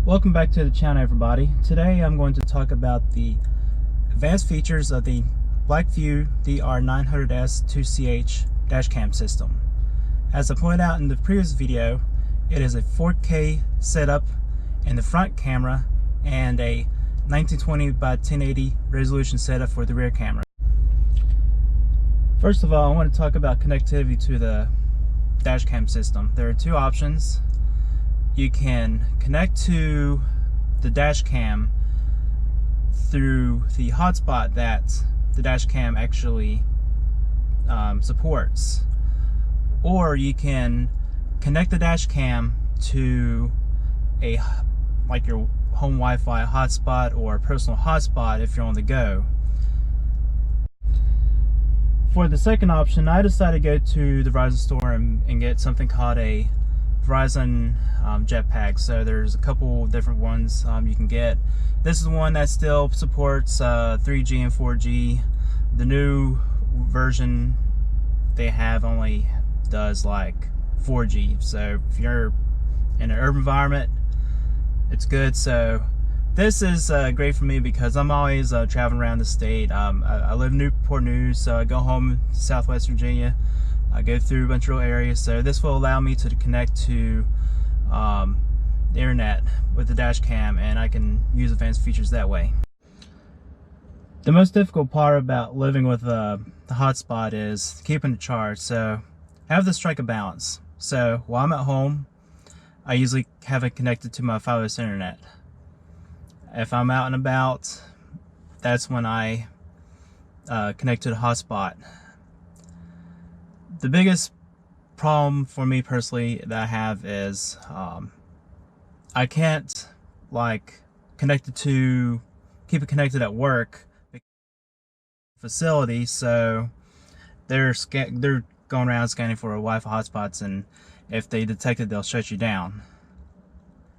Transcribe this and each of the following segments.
Welcome back to the channel, everybody. Today I'm going to talk about the advanced features of the BlackVue DR900S-2CH dashcam system. As I pointed out in the previous video, it is a 4K setup in the front camera and a 1920 by 1080 resolution setup for the rear camera. First of all, I want to talk about connectivity to the dashcam system. There are two options. You can connect to the dashcam through the hotspot that the dashcam actually supports, or you can connect the dashcam to like your home Wi-Fi hotspot or personal hotspot if you're on the go. For the second option, I decided to go to the Verizon store and get something called a Verizon jetpack. So there's a couple different ones you can get. This is one that still supports 3G and 4G. The new version they have only does like 4G. So if you're in an urban environment, it's good. So this is great for me because I'm always traveling around the state. I live in Newport News, so I go home to Southwest Virginia. I go through a bunch of rural areas, so this will allow me to connect to the internet with the dash cam, and I can use advanced features that way. The most difficult part about living with the hotspot is keeping it charged, so I have to strike a balance. So while I'm at home, I usually have it connected to my wireless internet. If I'm out and about, that's when I connect to the hotspot. The biggest problem for me personally that I have is I can't keep it connected at work facility, so they're going around scanning for Wi-Fi hotspots, and if they detect it, they'll shut you down.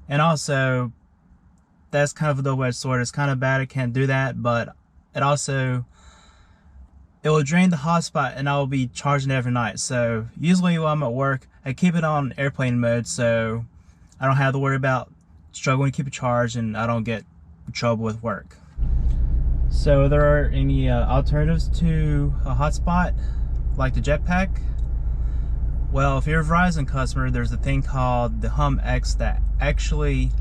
And also, that's kind of a double-edged sword. It's kind of bad I can't do that, but it will drain the hotspot and I'll be charging it every night. So usually while I'm at work, I keep it on airplane mode so I don't have to worry about struggling to keep it charged and I don't get in trouble with work. So there are any alternatives to a hotspot like the jetpack? Well, if you're a Verizon customer, there's a thing called the Hum-X that actually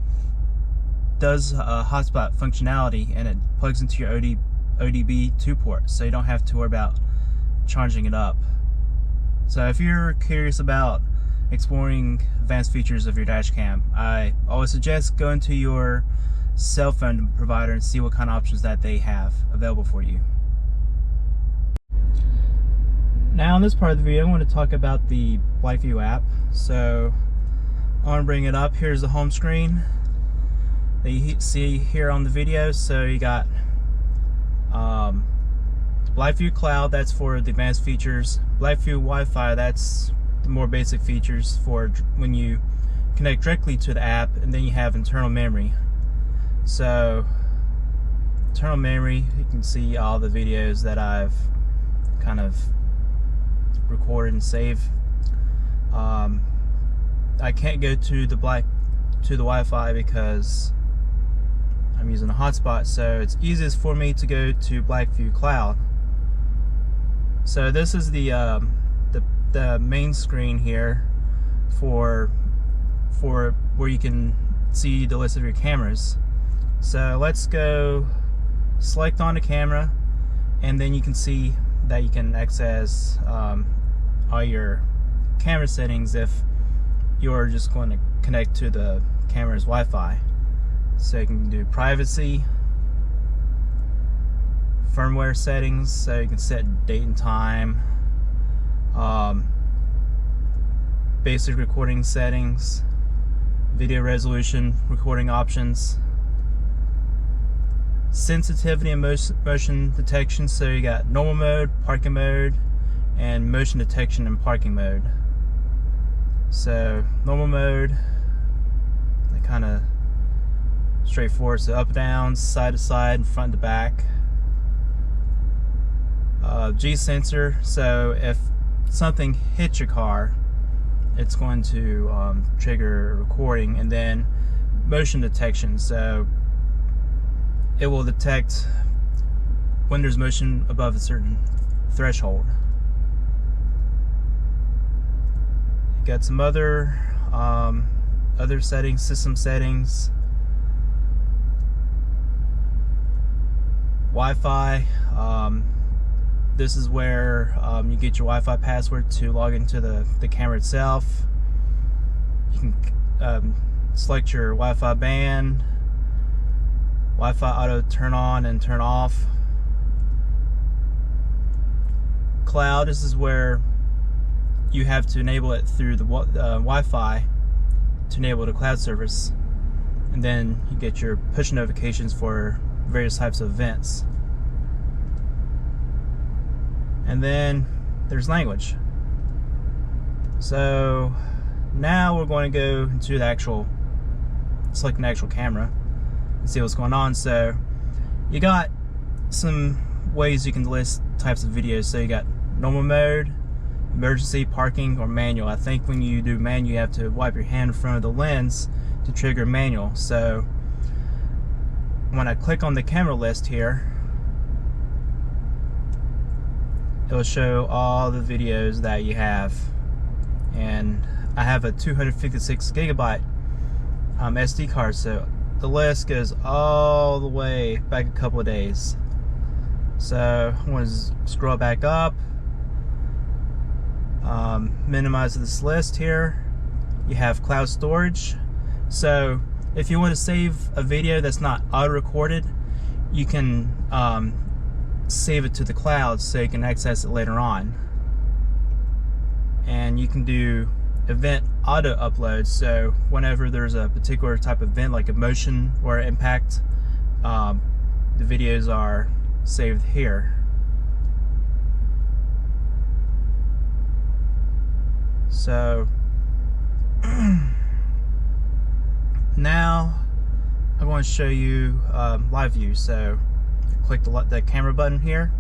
does hotspot functionality, and it plugs into your ODB 2 port, so you don't have to worry about charging it up. So if you're curious about exploring advanced features of your dashcam, I always suggest going to your cell phone provider and see what kind of options that they have available for you. Now in this part of the video, I want to talk about the LifeView app. So I want to bring it up. Here's the home screen that you see here on the video. So you got LifeView Cloud, that's for the advanced features. LifeView Wi-Fi, that's the more basic features for when you connect directly to the app. And then you have internal memory. So internal memory, you can see all the videos that I've kind of recorded and saved. I can't go to the Wi-Fi because I'm using a hotspot, so it's easiest for me to go to BlackVue Cloud. So this is the main screen here for where you can see the list of your cameras. So let's go select on the camera, and then you can see that you can access all your camera settings if you're just going to connect to the camera's Wi-Fi. So you can do privacy, firmware settings, so you can set date and time, basic recording settings, video resolution, recording options, sensitivity and motion detection. So you got normal mode, parking mode, and motion detection and parking mode. So normal mode, kind of straightforward. So up, down, side to side, and front to back. G sensor, so if something hits your car, it's going to trigger recording. And then motion detection, so it will detect when there's motion above a certain threshold. You got some other settings, system settings, Wi-Fi. This is where you get your Wi-Fi password to log into the camera itself. You can select your Wi-Fi band, Wi-Fi auto turn on and turn off. Cloud, this is where you have to enable it through the Wi-Fi to enable the cloud service, and then you get your push notifications for various types of events. And then there's language. So now we're going to go into the actual, select an actual camera and see what's going on. So you got some ways you can list types of videos. So you got normal mode, emergency, parking, or manual. I think when you do manual, you have to wipe your hand in front of the lens to trigger manual. So when I click on the camera list here, it'll show all the videos that you have. And I have a 256 gigabyte SD card, so the list goes all the way back a couple of days. So I'm going to scroll back up, minimize this list here. You have cloud storage. So if you want to save a video that's not auto-recorded, you can save it to the cloud so you can access it later on. And you can do event auto upload, so whenever there's a particular type of event like a motion or impact, the videos are saved here. So now I'm going to show you LifeView. So click the camera button here.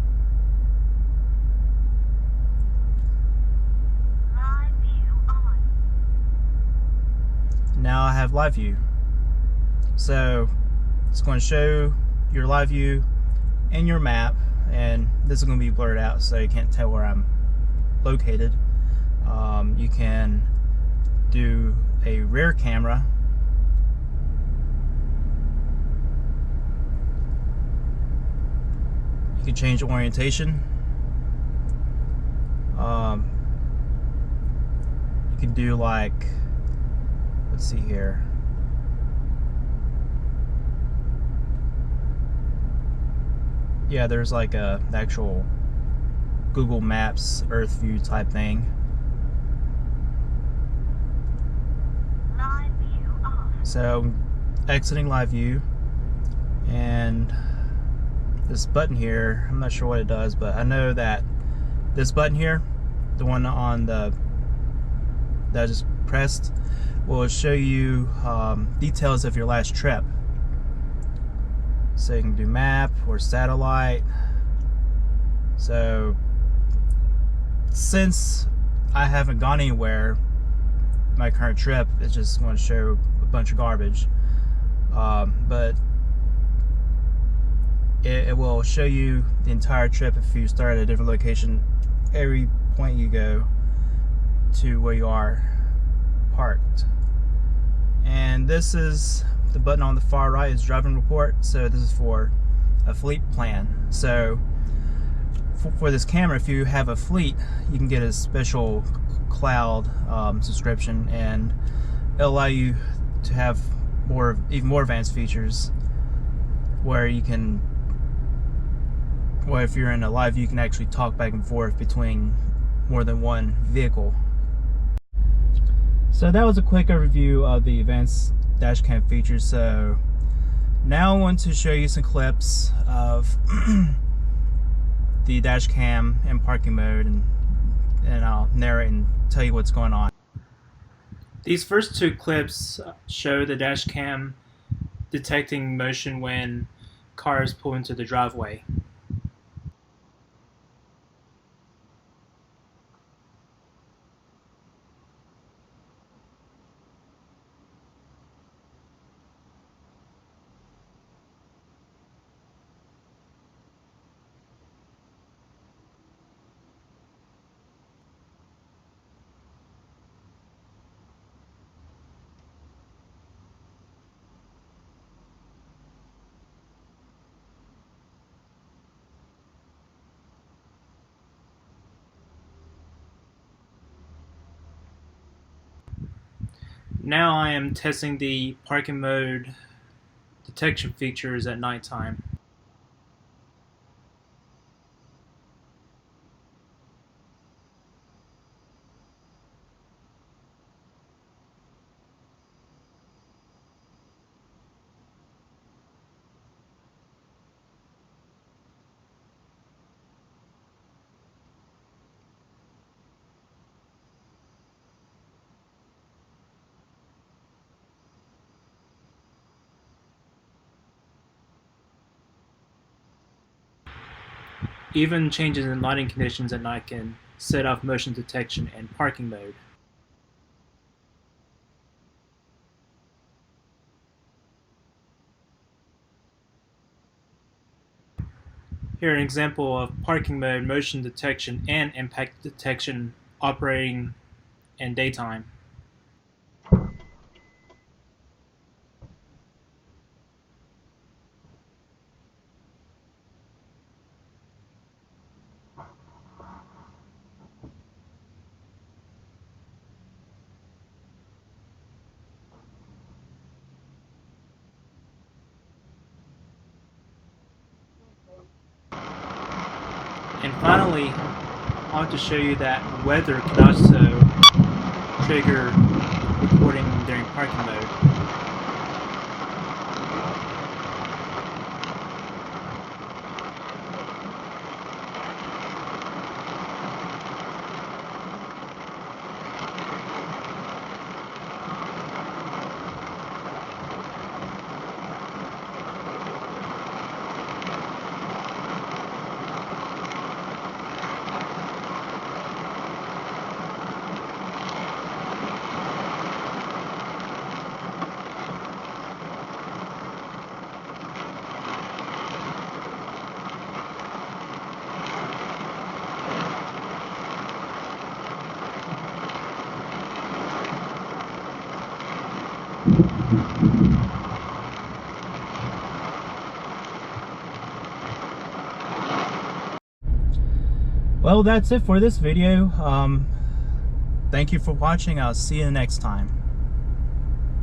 Now I have LifeView. So it's going to show your LifeView and your map, and this is going to be blurred out so you can't tell where I'm located. You can do a rear camera. You can change orientation. You can do like, let's see here. Yeah, there's like a actual Google Maps Earth view type thing. So exiting LifeView, and this button here, I'm not sure what it does, but I know that this button here, the one on the that I just pressed, will show you details of your last trip. So you can do map or satellite. So since I haven't gone anywhere, my current trip is just going to show a bunch of garbage, but it will show you the entire trip if you start at a different location every point you go to where you are parked. And this is the button on the far right is driving report. So this is for a fleet plan. So for this camera, if you have a fleet, you can get a special cloud subscription, and it'll allow you to have even more advanced features where you can, well, if you're in a live view, you can actually talk back and forth between more than one vehicle. So that was a quick overview of the advanced dashcam features. So now I want to show you some clips of the dashcam in parking mode, and I'll narrate and tell you what's going on. These first two clips show the dashcam detecting motion when cars pull into the driveway. Now I am testing the parking mode detection features at nighttime. Even changes in lighting conditions at night can set off motion detection and parking mode. Here an example of parking mode, motion detection, and impact detection operating in daytime. And finally, I want to show you that weather can also trigger recording during parking mode. Well, that's it for this video. Thank you for watching. I'll see you next time.